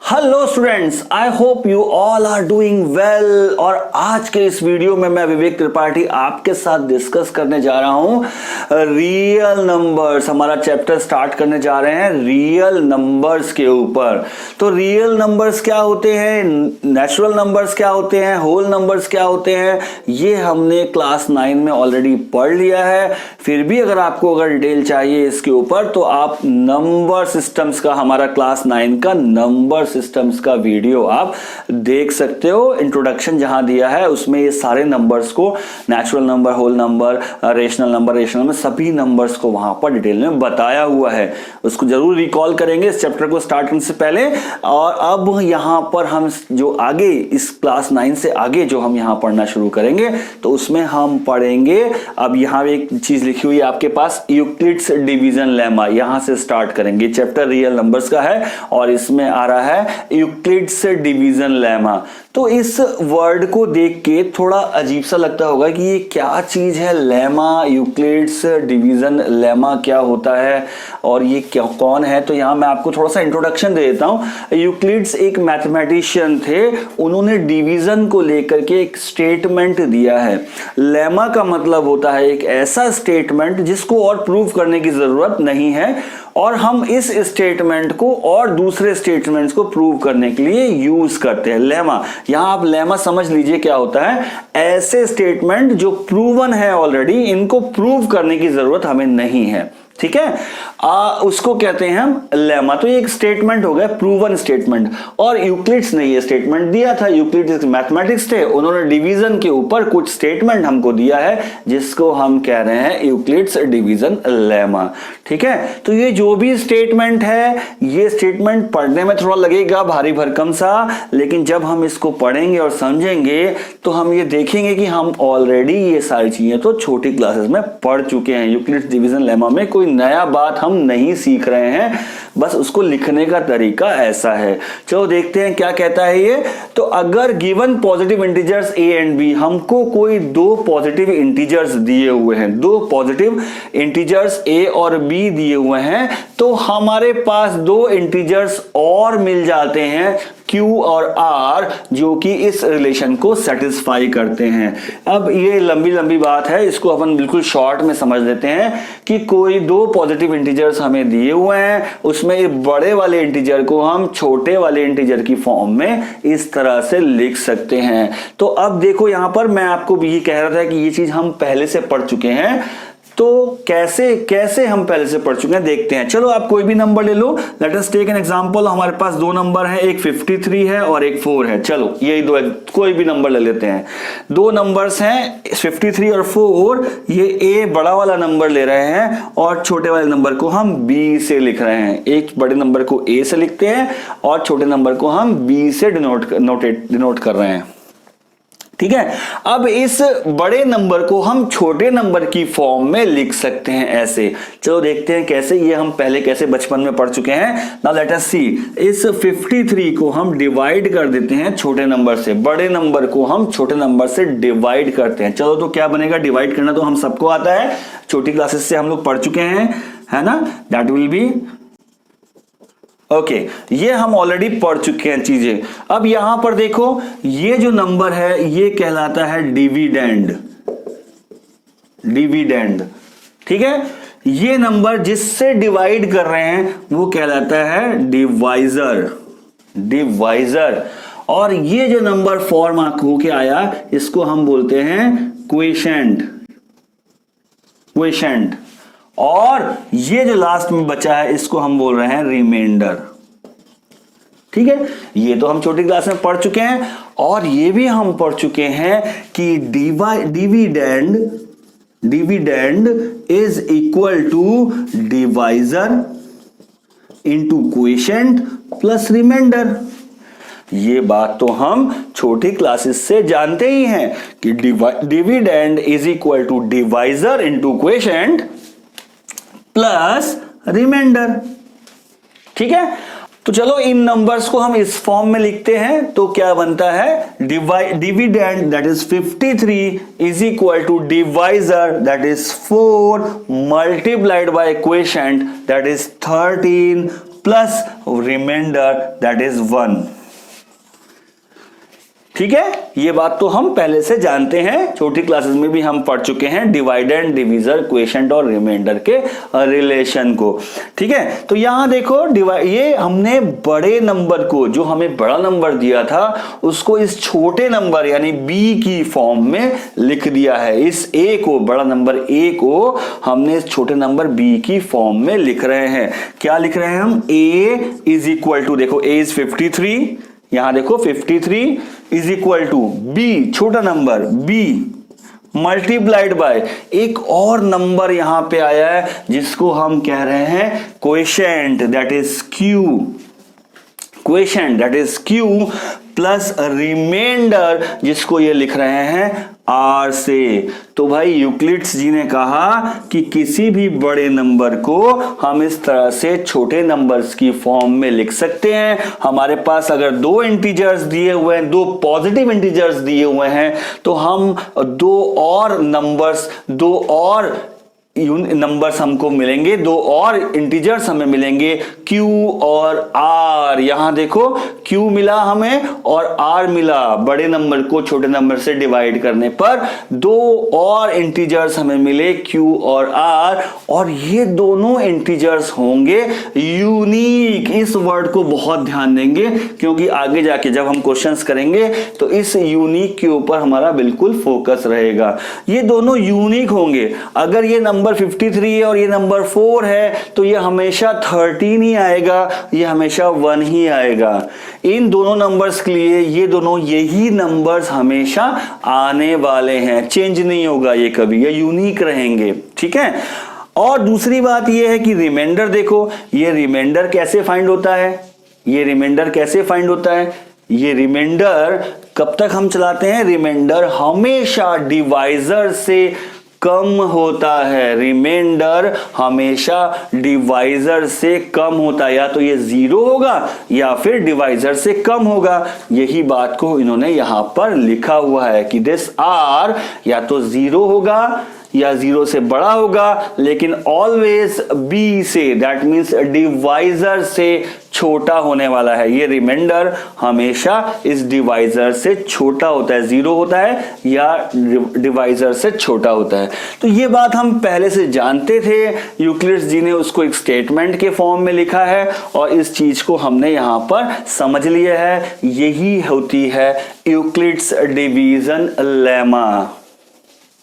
Hello students, I hope you all are doing well. और आज के इस वीडियो में मैं विवेक त्रिपाठी आपके साथ डिस्कस करने जा रहा हूं रियल नंबर्स। हमारा चैप्टर स्टार्ट करने जा रहे हैं रियल नंबर्स के ऊपर। तो रियल नंबर्स क्या होते हैं, नेचुरल नंबर्स क्या होते हैं, होल नंबर्स क्या होते हैं, ये हमने क्लास 9 में ऑलरेडी पढ़ लिया है। फिर भी आपको डिटेल चाहिए इसके ऊपर तो आप नंबर सिस्टम्स का, हमारा क्लास 9 का नंबर सिस्टम्स का वीडियो आप देख सकते हो। इंट्रोडक्शन जहां दिया है उसमें ये सारे नंबर्स को, natural number, whole number, rational number, सभी नंबर्स को वहां पर डिटेल में बताया हुआ है। उसको जरूर रिकॉल करेंगे इस चैप्टर को स्टार्ट करने से पहले। और अब यहां पर हम जो आगे इस क्लास 9 से आगे जो हम यहां पढ़ना शुरू करेंगे तो उसमें हम पढ़ेंगे, अब यहां एक चीज लिखी हुई है आपके पास, यूक्लिड्स डिवीजन लेमा। यहां से स्टार्ट करेंगे। चैप्टर रियल नंबर्स का है और इसमें आ रहा है यूक्लिड्स डिवीजन लेमा। तो इस वर्ड को देख के थोड़ा अजीब सा लगता होगा कि ये क्या चीज है, लेमा, यूक्लिड्स डिवीजन लेमा क्या होता है और ये क्या, कौन है। तो यहां मैं आपको थोड़ा सा इंट्रोडक्शन दे देता हूं। यूक्लिड्स एक मैथमेटिशियन थे, उन्होंने डिवीजन को लेकर के एक स्टेटमेंट दिया है। लेमा का मतलब होता है एक ऐसा स्टेटमेंट जिसको और प्रूव करने की जरूरत नहीं है और हम इस स्टेटमेंट को और दूसरे स्टेटमेंट्स को प्रूव करने के लिए यूज करते हैं। लेमा, यहां आप लेमा समझ लीजिए क्या होता है, ऐसे स्टेटमेंट जो प्रूवन है ऑलरेडी, इनको प्रूव करने की जरूरत हमें नहीं है। ठीक है, उसको कहते हैं हम लेमा। तो ये एक स्टेटमेंट हो गया, प्रूवन स्टेटमेंट। और यूक्लिड्स ने ये स्टेटमेंट दिया था। यूक्लिड्स मैथमेटिक्स थे, उन्होंने डिवीजन के ऊपर कुछ स्टेटमेंट हमको दिया है जिसको हम कह रहे हैं यूक्लिड्स डिवीजन लेमा। ठीक है, तो ये जो भी स्टेटमेंट है, ये स्टेटमेंट पढ़ने में थोड़ा लगेगा भारी भरकम सा, लेकिन जब हम इसको पढ़ेंगे और समझेंगे तो हम ये देखेंगे कि हम ऑलरेडी ये सारी चीजें तो छोटी क्लासेस में पढ़ चुके हैं। यूक्लिड्स डिवीजन लेमा में कोई नया बात हम नहीं सीख रहे हैं, बस उसको लिखने का तरीका ऐसा है। चलो देखते हैं क्या कहता है ये। तो अगर given positive integers A and B, हमको कोई दो पॉजिटिव इंटीजर्स दिए हुए हैं, दो पॉजिटिव इंटीजर्स ए और बी दिए हुए हैं, तो हमारे पास दो इंटीजर्स और मिल जाते हैं Q और R, जो कि इस रिलेशन को सेटिस्फाई करते हैं। अब ये लंबी लंबी बात है, इसको अपन बिल्कुल शॉर्ट में समझ लेते हैं कि कोई दो पॉजिटिव इंटीजर्स हमें दिए हुए हैं, उसमें बड़े वाले इंटीजर को हम छोटे वाले इंटीजर की फॉर्म में इस तरह से लिख सकते हैं। तो अब देखो यहां पर मैं आपको भी ये कह रहा था कि ये चीज हम पहले से पढ़ चुके हैं, तो कैसे हम पहले से पढ़ चुके हैं देखते हैं। चलो आप कोई भी नंबर ले लो, let us take an example. हमारे पास दो नंबर है, एक 53 है और एक 4 है। चलो यही दो, कोई भी नंबर ले लेते हैं। दो नंबर्स हैं 53 और 4, ये ए बड़ा वाला नंबर ले रहे हैं और छोटे वाले नंबर को हम बी से लिख रहे हैं। एक बड़े नंबर को ए से लिखते हैं और छोटे नंबर को हम बी से डिनोट कर रहे हैं। ठीक है, अब इस बड़े नंबर को हम छोटे नंबर की फॉर्म में लिख सकते हैं ऐसे। चलो देखते हैं कैसे, ये हम पहले कैसे बचपन में पढ़ चुके हैं। नाउ लेट अस सी, इस 53 को हम डिवाइड कर देते हैं छोटे नंबर से, बड़े नंबर को हम छोटे नंबर से डिवाइड करते हैं। चलो तो क्या बनेगा, डिवाइड करना तो हम सबको आता है, छोटी क्लासेस से हम लोग पढ़ चुके हैं, है ना। दैट विल बी ओके, ये हम ऑलरेडी पढ़ चुके हैं चीजें। अब यहां पर देखो, ये जो नंबर है ये कहलाता है डिविडेंड। डिविडेंड, ठीक है, ये नंबर जिससे डिवाइड कर रहे हैं वो कहलाता है डिवाइजर। डिवाइजर। और ये जो नंबर फॉर्म होके आया इसको हम बोलते हैं क्वोशिएंट। क्वोशिएंट। और ये जो लास्ट में बचा है इसको हम बोल रहे हैं रिमाइंडर। ठीक है, ये तो हम छोटी क्लास में पढ़ चुके हैं। और ये भी हम पढ़ चुके हैं कि dividend is equal to divisor into quotient plus remainder. ये बात तो हम छोटी क्लासेस से जानते ही हैं कि dividend is equal to divisor into quotient plus remainder. ठीक है, तो चलो इन नंबर्स को हम इस फॉर्म में लिखते हैं। तो क्या बनता है, dividend that is 53 is equal to divisor that is 4 multiplied by quotient that is 13 plus remainder that is 1। ठीक है, ये बात तो हम पहले से जानते हैं, छोटी क्लासेस में भी हम पढ़ चुके हैं डिवाइड एंड डिविजर, क्वोशिएंट और रिमाइंडर के रिलेशन को। ठीक है, तो यहां देखो ये हमने बड़े नंबर को, जो हमें बड़ा नंबर दिया था उसको इस छोटे नंबर यानी b की फॉर्म में लिख दिया है। इस a को, बड़ा नंबर a को हमने इस छोटे नंबर b की फॉर्म में लिख रहे हैं। क्या लिख रहे हैं हम? a इज इक्वल टू, देखो a इज 53, यहां देखो 53 इज इक्वल टू b, छोटा नंबर b मल्टीप्लाइड बाय एक और नंबर यहां पे आया है जिसको हम कह रहे हैं quotient that is q, quotient that is q plus remainder जिसको ये लिख रहे हैं r से। तो भाई यूक्लिड्स जी ने कहा कि किसी भी बड़े नंबर को हम इस तरह से छोटे नंबर्स की फॉर्म में लिख सकते हैं। हमारे पास अगर दो इंटीजर्स दिए हुए हैं, दो पॉजिटिव इंटीजर्स दिए हुए हैं, तो हम दो और नंबर्स हमको मिलेंगे, दो और इंटीजर्स हमें मिलेंगे q और r। यहां देखो q मिला हमें और r मिला, बड़े नंबर को छोटे नंबर से डिवाइड करने पर दो और इंटीजर्स हमें मिले q और r, और ये दोनों इंटीजर्स होंगे यूनिक। इस वर्ड को बहुत ध्यान देंगे क्योंकि आगे जाके जब हम क्वेश्चंस करेंगे तो इस यूनिक के ऊपर हमारा बिल्कुल फोकस रहेगा। ये दोनों यूनिक होंगे। अगर ये नंबर 53 है और ये नंबर 4 है तो ये हमेशा 13 ही आएगा, ये हमेशा 1 ही आएगा। इन दोनों नंबर्स के लिए ये दोनों यही नंबर्स हमेशा आने वाले हैं, चेंज नहीं होगा ये कभी, ये यूनिक रहेंगे। ठीक है, और दूसरी बात ये है कि रिमाइंडर देखो, ये रिमाइंडर कैसे फाइंड होता है, ये रिमाइंडर कैसे फाइंड होता है, ये रिमाइंडर कब तक हम चलाते हैं, रिमाइंडर हमेशा डिवाइजर से कम होता है, रिमाइंडर हमेशा डिवाइजर से कम होता है, या तो ये 0 होगा या फिर डिवाइजर से कम होगा। यही बात को इन्होंने यहां पर लिखा हुआ है कि दिस r या तो 0 होगा या 0 से बड़ा होगा, लेकिन ऑलवेज b से, दैट मींस डिवाइजर से छोटा होने वाला है। ये रिमाइंडर हमेशा इस डिवाइजर से छोटा होता है, 0 होता है या डिवाइजर से छोटा होता है। तो ये बात हम पहले से जानते थे, यूक्लिड्स जी ने उसको एक स्टेटमेंट के फॉर्म में लिखा है और इस चीज को हमने यहां पर समझ लिया है। यही होती है यूक्लिड्स डिवीजन लेमा।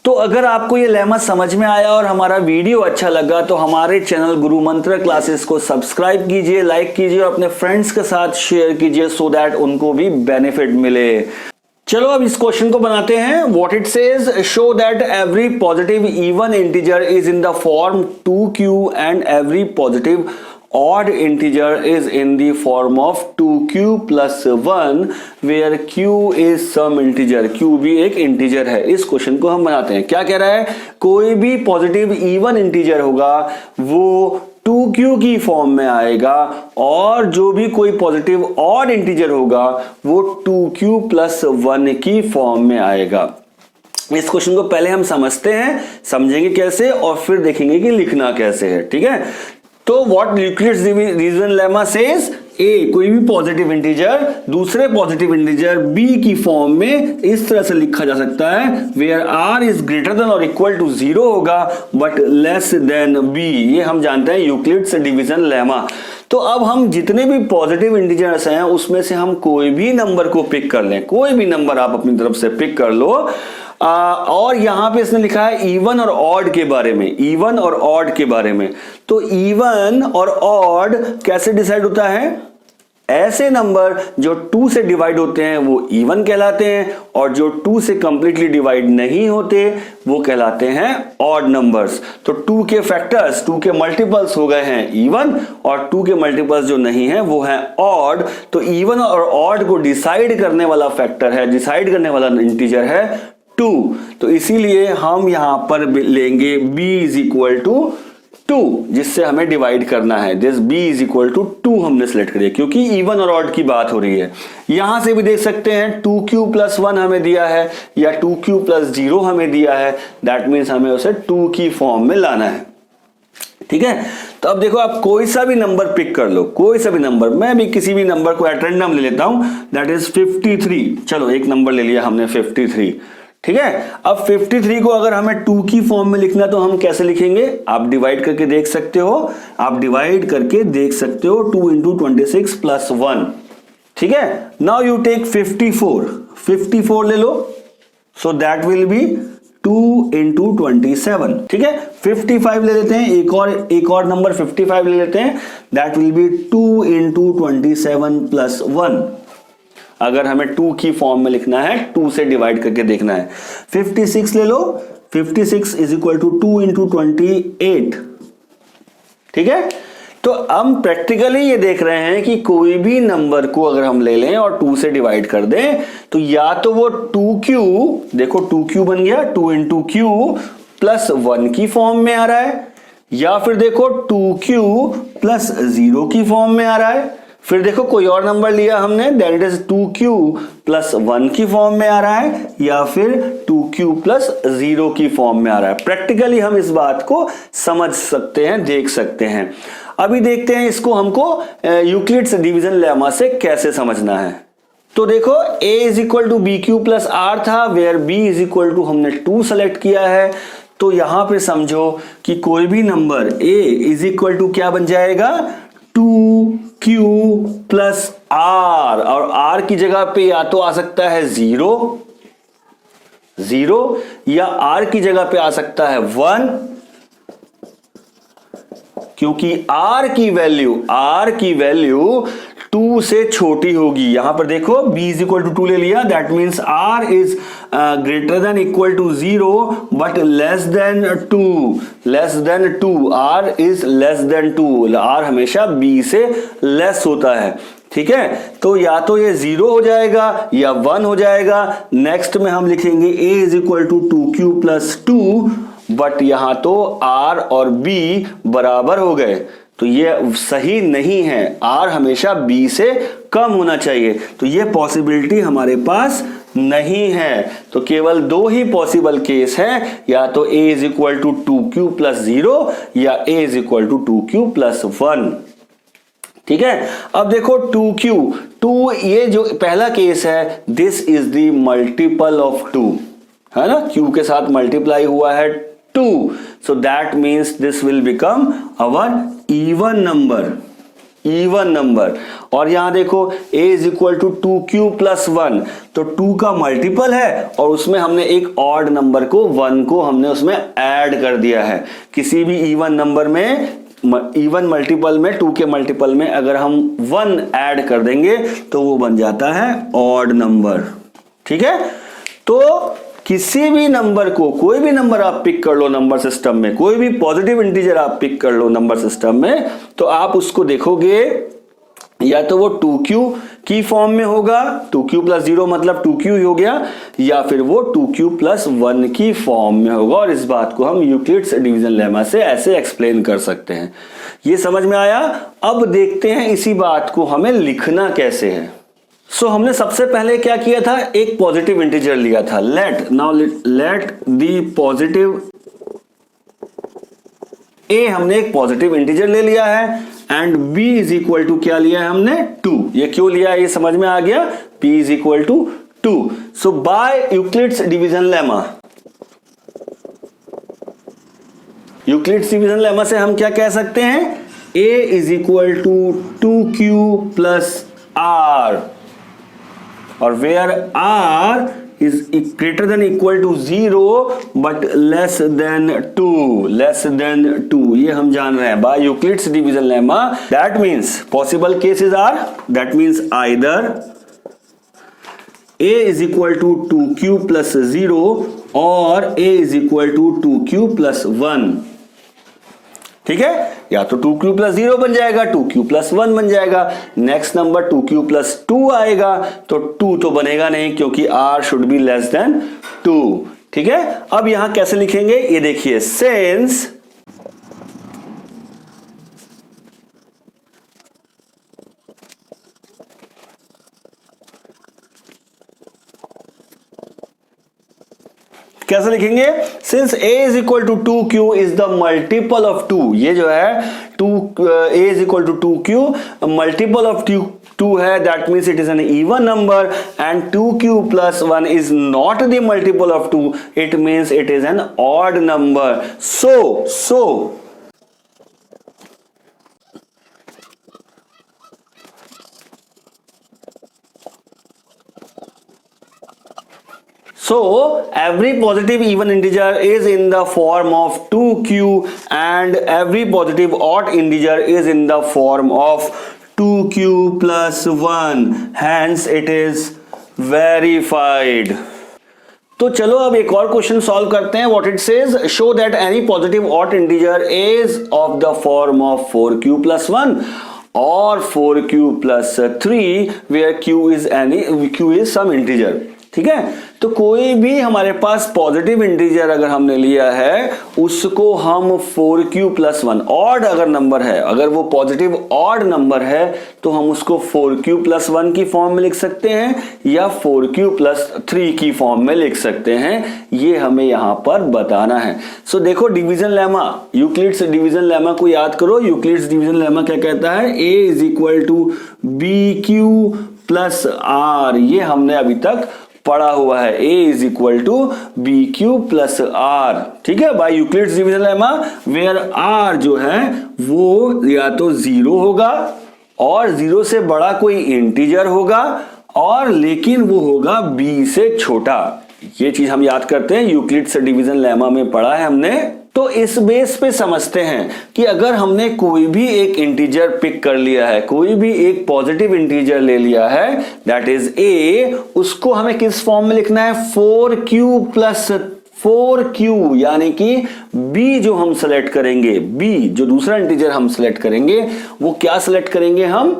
तो अगर आपको ये लेमा समझ में आया और हमारा वीडियो अच्छा लगा तो हमारे चैनल गुरु मंत्र क्लासेस को सब्सक्राइब कीजिए, लाइक कीजिए और अपने फ्रेंड्स के साथ शेयर कीजिए सो दैट उनको भी बेनिफिट मिले। चलो अब इस क्वेश्चन को बनाते हैं। What it says, show that every positive even integer is in the form 2q and every positive odd integer is in the form of 2q plus 1 where q is some integer, q भी एक integer है। इस question को हम बनाते हैं। क्या कह रहा है, कोई भी पॉजिटिव इवन इंटीजर होगा वो 2q की फॉर्म में आएगा और जो भी कोई पॉजिटिव ऑड इंटीजर होगा वो 2q plus 1 की फॉर्म में आएगा। इस क्वेश्चन को पहले हम समझते हैं, समझेंगे कैसे और फिर देखेंगे कि लिखना कैसे है। ठीक है, तो what Euclid's division lemma says, a कोई भी पॉजिटिव इंटीजर दूसरे पॉजिटिव इंटीजर b की फॉर्म में इस तरह से लिखा जा सकता है where r is greater than और इक्वल टू 0 होगा बट लेस देन b। ये हम जानते हैं यूक्लिड्स डिवीजन लेमा। तो अब हम जितने भी पॉजिटिव इंटीजर्स हैं उसमें से हम कोई भी नंबर को पिक कर लें, कोई भी नंबर आप अपनी तरफ से पिक कर लो। और यहां पे इसने लिखा है इवन और ऑड के बारे में, इवन और ऑड के बारे में। तो इवन और ऑड कैसे डिसाइड होता है, ऐसे नंबर जो 2 से डिवाइड होते हैं वो इवन कहलाते हैं और जो 2 से कंप्लीटली डिवाइड नहीं होते वो कहलाते हैं ऑड नंबर्स। तो 2 के फैक्टर्स, 2 के मल्टीपल्स हो गए हैं इवन और 2 के मल्टीपल्स जो नहीं है वो है ऑड। तो इवन और ऑड को डिसाइड करने वाला फैक्टर है, डिसाइड करने वाला इंटीजर है 2। तो इसीलिए हम यहां पर लेंगे b इज इक्वल टू 2 जिससे हमें डिवाइड करना है। This b is equal to 2 हमने सेलेक्ट कर दिया क्योंकि इवन और ऑड की बात हो रही है। यहां से भी देख सकते हैं 2q plus 1 हमें दिया है या 2q plus 0 हमें दिया है, दैट मीन्स हमें उसे 2 की फॉर्म में लाना है। ठीक है। तो अब देखो, आप कोई सा भी नंबर पिक कर लो, कोई सा भी नंबर, मैं भी किसी भी नंबर को एट रैंडम ले लेता हूं, दैट इज 53। चलो एक नंबर ले लिया हमने 53, ठीक है। अब 53 को अगर हमें 2 की फॉर्म में लिखना तो हम कैसे लिखेंगे, आप डिवाइड करके देख सकते हो, आप डिवाइड करके देख सकते हो 2 इंटू 26 प्लस 1, ठीक है। नाउ यू टेक 54 ले लो, so that will be 2 into 27, ठीक है। 55 ले लेते हैं, एक और नंबर 55 ले लेते हैं, that will be 2 into 27 plus 1। अगर हमें 2 की फॉर्म में लिखना है, 2 से डिवाइड करके देखना है। 56 ले लो, 56 इज इक्वल टू 2 इंटू 28, ठीक है। तो हम प्रैक्टिकली ये देख रहे हैं कि कोई भी नंबर को अगर हम ले लें और 2 से डिवाइड कर दें तो या तो वो 2q, देखो 2q बन गया, 2 इंटू क्यू प्लस 1 की फॉर्म में आ रहा है, या फिर देखो 2q प्लस 0 की फॉर्म में आ रहा है, फिर देखो कोई और नंबर लिया हमने, that it is 2q plus 1 की फॉर्म में आ रहा है, या फिर 2q प्लस 0 की फॉर्म में आ रहा है। प्रैक्टिकली हम इस बात को समझ सकते हैं, देख सकते हैं। अभी देखते हैं इसको हमको यूक्लिड्स डिवीजन लेमा से कैसे समझना है। तो देखो a is equal to B Q plus r था, where b is equal to हमने 2 सेलेक्ट किया है। तो यहां पे समझो कि कोई भी number a is equal to क्या बन जाएगा, 2q प्लस आर, और r की जगह पे या तो आ सकता है 0 या r की जगह पे आ सकता है 1, क्योंकि r की वैल्यू 2 से छोटी होगी। यहां पर देखो b इज इक्वल टू 2 ले लिया, that means r is greater than equal to 0 but less than 2, r इज लेस देन 2, r हमेशा b से लेस होता है, ठीक है। तो या तो ये 0 हो जाएगा या 1 हो जाएगा। नेक्स्ट में हम लिखेंगे a is equal to 2q plus 2, but यहां तो r और b बराबर हो गए, तो ये सही नहीं है, r हमेशा b से कम होना चाहिए, तो ये पॉसिबिलिटी हमारे पास नहीं है। तो केवल 2 ही पॉसिबल केस है, या तो a is equal to 2q plus 0 या a is equal to 2q plus 1, ठीक है। अब देखो 2 ये जो पहला केस है, this is the multiple of 2, है ना, q के साथ मल्टीप्लाई हुआ है 2, so that means this will become our even number। और यहां देखो a is equal to 2q plus 1, तो 2 का मल्टीपल है और उसमें हमने एक ऑड नंबर को 1 को हमने उसमें ऐड कर दिया है। किसी भी इवन नंबर में, इवन मल्टीपल में, 2 के मल्टीपल में अगर हम 1 ऐड कर देंगे तो वो बन जाता है ऑड नंबर, ठीक है। तो किसी भी नंबर को, कोई भी नंबर आप पिक कर लो नंबर सिस्टम में, कोई भी पॉजिटिव इंटीजर आप पिक कर लो नंबर सिस्टम में, तो आप उसको देखोगे या तो वो 2q की फॉर्म में होगा, 2q प्लस 0 मतलब 2q ही हो गया, या फिर वो 2q प्लस 1 की फॉर्म में होगा। और इस बात को हम यूक्लिड्स डिवीजन लेमा से ऐसे एक्सप्लेन कर सकते हैं। ये समझ में आया। अब देखते हैं इसी बात को हमें लिखना कैसे है। सो हमने सबसे पहले क्या किया था, एक पॉजिटिव इंटीजर लिया था, लेट दी पॉजिटिव a, हमने एक पॉजिटिव इंटीजर ले लिया है, and b is equal to क्या लिया है हमने, 2। ये क्यों लिया है ये समझ में आ गया, b is equal to 2। So by Euclid's division lemma से हम क्या कह सकते हैं, a is equal to 2q plus r, और where r is greater than equal to 0 but less than 2, ये हम जान रहे हैं by Euclid's division lemma। That means possible cases are, that means either a is equal to 2q plus 0 or a is equal to 2q plus 1, ठीक है। या तो 2q plus 0 बन जाएगा, 2q प्लस 1 बन जाएगा। नेक्स्ट नंबर 2q प्लस 2 आएगा, तो 2 तो बनेगा नहीं क्योंकि r should be less than 2, ठीक है। अब यहां कैसे लिखेंगे ये देखिए, सिंस कैसे लिखेंगे? Since a is equal to 2q is the multiple of 2, ये जो है 2 a is equal to 2q multiple of 2 है, that means it is an even number, and 2q plus 1 is not the multiple of 2, it means it is an odd number. So every positive even integer is in the form of 2q and every positive odd integer is in the form of 2q plus 1. Hence it is verified. तो चलो अब एक और question solve करते हैं. What it says, show that any positive odd integer is of the form of 4q plus 1 और 4q plus 3 where q is some integer. ठीक है, तो कोई भी हमारे पास पॉजिटिव इंटीजर अगर हमने लिया है उसको हम 4q plus 1 ऑड अगर नंबर है, अगर वो पॉजिटिव ऑड नंबर है तो हम उसको 4q plus 1 की फॉर्म में लिख सकते हैं या 4q plus 3 की फॉर्म में लिख सकते हैं. ये हमें यहां पर बताना है. सो देखो division lemma, Euclid's division lemma को याद करो. यूक्लिड्स डिवीजन लेमा क्या कहता है? a is equal to bq plus r. ये हमने अभी तक पढ़ा हुआ है. a is equal to B Q plus R. ठीक है, by Euclid's division lemma where r जो है वो या तो 0 होगा और 0 से बड़ा कोई इंटीजर होगा और लेकिन वो होगा b से छोटा. ये चीज हम याद करते हैं, यूक्लिड्स डिवीजन लेमा में पढ़ा है हमने. तो इस बेस पे समझते हैं कि अगर हमने कोई भी एक इंटीजर पिक कर लिया है, कोई भी एक पॉजिटिव इंटीजर ले लिया है दैट इज a, उसको हमें किस फॉर्म में लिखना है? 4q प्लस 4q, यानी कि b जो हम सेलेक्ट करेंगे, b जो दूसरा इंटीजर हम सेलेक्ट करेंगे वो क्या सेलेक्ट करेंगे हम?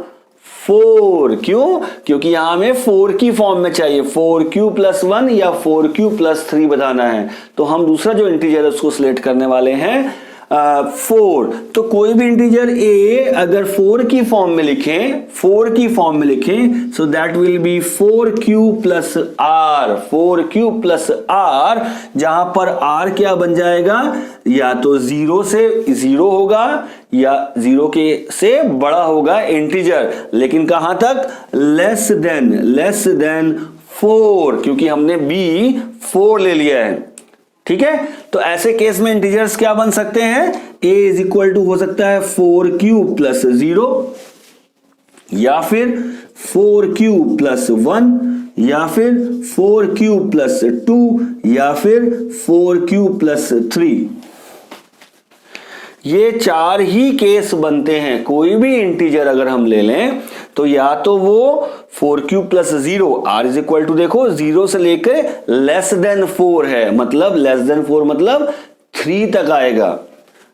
4. क्यों? क्योंकि यहां हमें 4 की फॉर्म में चाहिए. 4q plus 1 या 4q plus 3 बताना है, तो हम दूसरा जो इंटीजर है उसको सिलेक्ट करने वाले हैं 4. तो कोई भी इंटीजर a अगर 4 की फॉर्म में लिखें, सो that will B 4q plus r. 4q plus r, जहां पर r क्या बन जाएगा? या तो 0 से 0 होगा या 0 के से बड़ा होगा इंटीजर, लेकिन कहां तक? लेस देन 4, क्योंकि हमने b 4 ले लिया है. ठीक है, तो ऐसे केस में इंटीजर्स क्या बन सकते हैं? a इज इक्वल टू हो सकता है 4q प्लस 0 या फिर 4q प्लस 1 या फिर 4q प्लस 2 या फिर 4q प्लस 3. ये 4 ही केस बनते हैं. कोई भी इंटीजर अगर हम ले लें तो या तो वो 4q plus 0, r is equal to देखो 0 से लेकर लेस देन 4 है, मतलब लेस देन 4 मतलब 3 तक आएगा.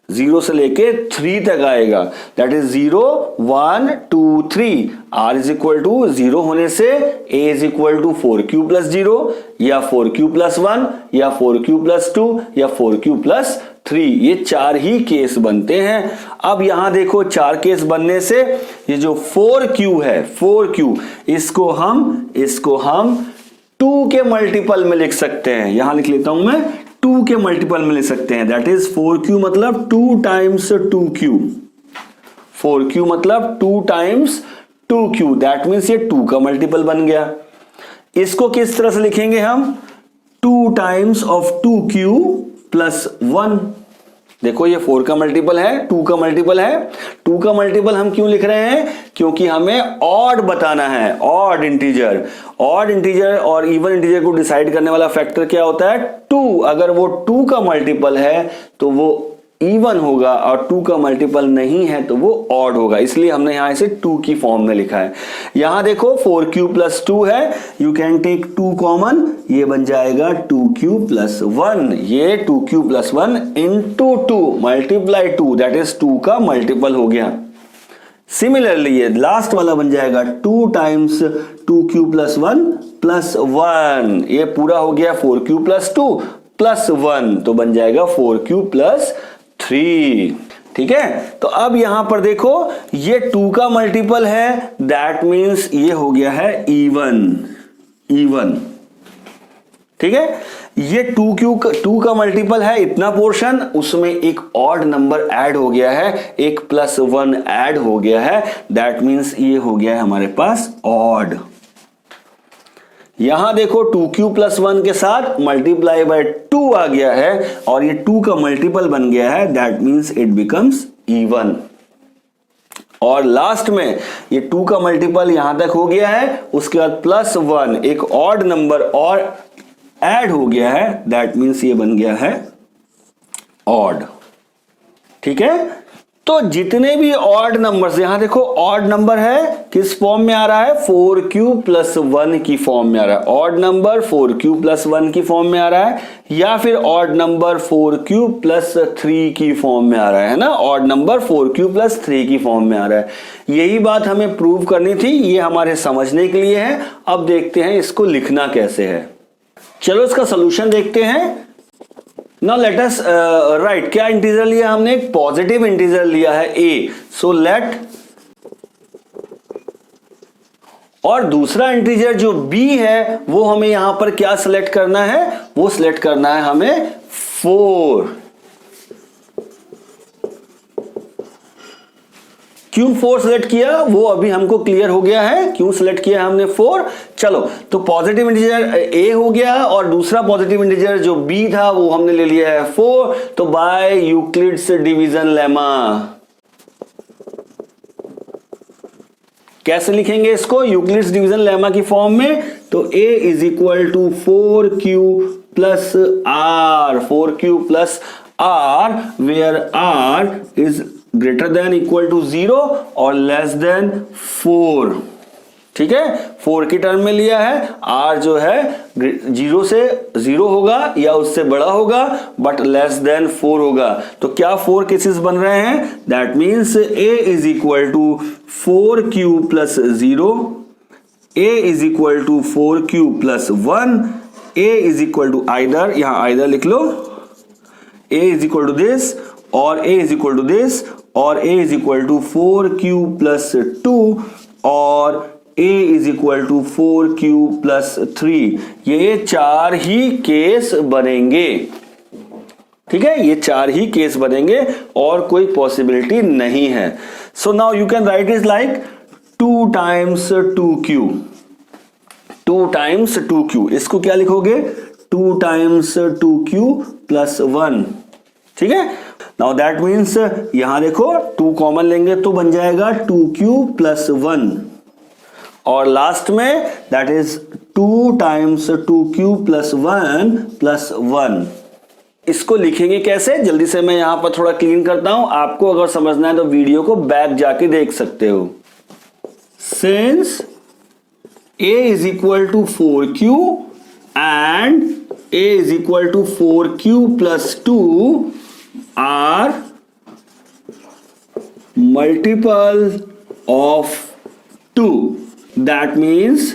0 से लेके 3 तक आएगा, that is 0 1 2 3. r is equal to 0 होने से a is equal to 4q plus 0 या 4q प्लस 1 या 4q प्लस 2 या 4q प्लस 3. ये 4 ही केस बनते हैं. अब यहां देखो 4 केस बनने से ये जो 4q है, 4q इसको हम 2 के मल्टीपल में लिख सकते हैं. यहां लिख लेता हूं मैं, 2 के मल्टीपल में लिख सकते हैं. दैट इज 4q मतलब 2 टाइम्स 2q. 4q मतलब 2 टाइम्स 2q, दैट मीन्स ये 2 का मल्टीपल बन गया. इसको किस तरह से लिखेंगे हम? 2 टाइम्स ऑफ 2q प्लस 1. देखो ये 4 का मल्टीपल है, 2 का मल्टीपल है. 2 का मल्टीपल हम क्यों लिख रहे हैं? क्योंकि हमें ऑड बताना है, ऑड इंटीजर और इवन इंटीजर को डिसाइड करने वाला फैक्टर क्या होता है? 2. अगर वो 2 का मल्टीपल है तो वो इवन होगा और 2 का मल्टीपल नहीं है तो वो ऑड होगा, इसलिए हमने यहां इसे 2 की फॉर्म में लिखा है. यहां देखो 4q प्लस 2 है, यू कैन टेक 2 कॉमन, ये बन जाएगा 2q प्लस 1. ये 2q plus 1 into 2 multiply 2, that is 2 का मल्टीपल हो गया. सिमिलरली ये लास्ट वाला बन जाएगा 2 टाइम्स 2q प्लस 1 प्लस 1. ये पूरा हो गया 4q प्लस 2 प्लस 1, तो बन जाएगा 4q प्लस 3. ठीक है, तो अब यहां पर देखो ये 2 का मल्टीपल है, दैट मीन्स ये हो गया है इवन. ठीक है, ये 2 का मल्टीपल है इतना पोर्शन, उसमें एक ऑड नंबर ऐड हो गया है, एक +1 ऐड हो गया है, दैट मीन्स ये हो गया है हमारे पास ऑड। यहां देखो 2 + 1 के साथ मल्टीप्लाई बाय 2 आ गया है और ये 2 का मल्टीपल बन गया है, that means it becomes even. और लास्ट में ये 2 का मल्टीपल यहां तक हो गया है, उसके बाद +1 एक ऑड नंबर और ऐड हो गया है, दैट मीन्स ये बन गया है ऑड। ठीक है, तो जितने भी ऑड नंबर्स, यहां देखो ऑड नंबर है किस फॉर्म में आ रहा है, 4q + 1 की फॉर्म में आ रहा है। ऑड नंबर 4q + 1 की फॉर्म में आ रहा है, या फिर ऑड नंबर 4q + 3 की फॉर्म में आ रहा है ना, ऑड नंबर 4q + 3 की फॉर्म में आ रहा है। यही बात हमें प्रूव करनी थी, ये हमारे समझने के लिए है। अब देखते हैं इसको लिखना कैसे है। चलो इसका सोल्यूशन देखते हैं। नाउ लेट अस राइट, क्या इंटीजर लिया हमने, एक पॉजिटिव इंटीजर लिया है a, सो लेट, और दूसरा इंटीजर जो b है वो हमें यहां पर क्या सिलेक्ट करना है, वो सिलेक्ट करना है हमें 4। क्यों 4 सिलेक्ट किया वो अभी हमको क्लियर हो गया है, क्यों सिलेक्ट किया हमने 4। चलो, तो पॉजिटिव इंटीजर a हो गया और दूसरा पॉजिटिव इंटीजर जो b था वो हमने ले लिया है 4। तो बाय यूक्लिड्स डिवीजन लेमा कैसे लिखेंगे इसको, यूक्लिड्स डिवीजन लेमा की फॉर्म में, तो a = 4q + r, 4q + r, where r is greater than equal to 0 और लेस देन 4। ठीक है, 4 की टर्म में लिया है, r जो है 0 से 0 होगा या उससे बड़ा होगा बट लेस देन 4 होगा। तो क्या 4 केसेस बन रहे हैं, that means a = 4q + 0, a = 4q + 1, a = either, यहां आइदर लिख लो, a = दिस और a = दिस, और a = 4q + 2 और a = 4q + 3। ये 4 ही केस बनेंगे। ठीक है, ये 4 ही केस बनेंगे और कोई पॉसिबिलिटी नहीं है। So now you can write is like 2 × 2q, 2 × 2q, इसको क्या लिखोगे, 2 × 2q + 1। ठीक है, नाउ दैट मीन्स यहां देखो 2 कॉमन लेंगे तो बन जाएगा 2q + 1, और लास्ट में दैट इज 2 × 2q + 1 + 1। इसको लिखेंगे कैसे, जल्दी से मैं यहां पर थोड़ा क्लीन करता हूं, आपको अगर समझना है तो वीडियो को बैक जाके देख सकते हो। Since a = 4q and a = 4q + 2 are multiple of 2, that means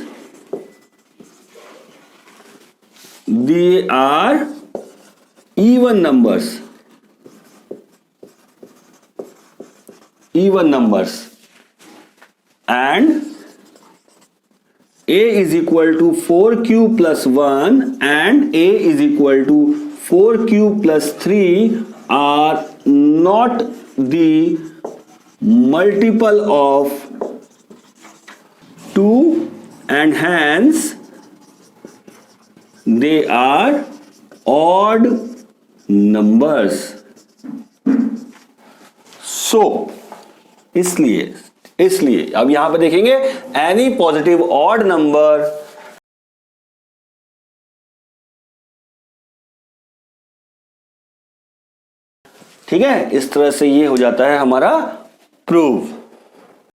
they are even numbers, and a = 4q + 1 and a = 4q + 3 are not the multiple of 2 and hence they are odd numbers. So इसलिए अब यहां पे देखेंगे any positive odd number ठीक है, इस तरह से ये हो जाता है हमारा प्रूव।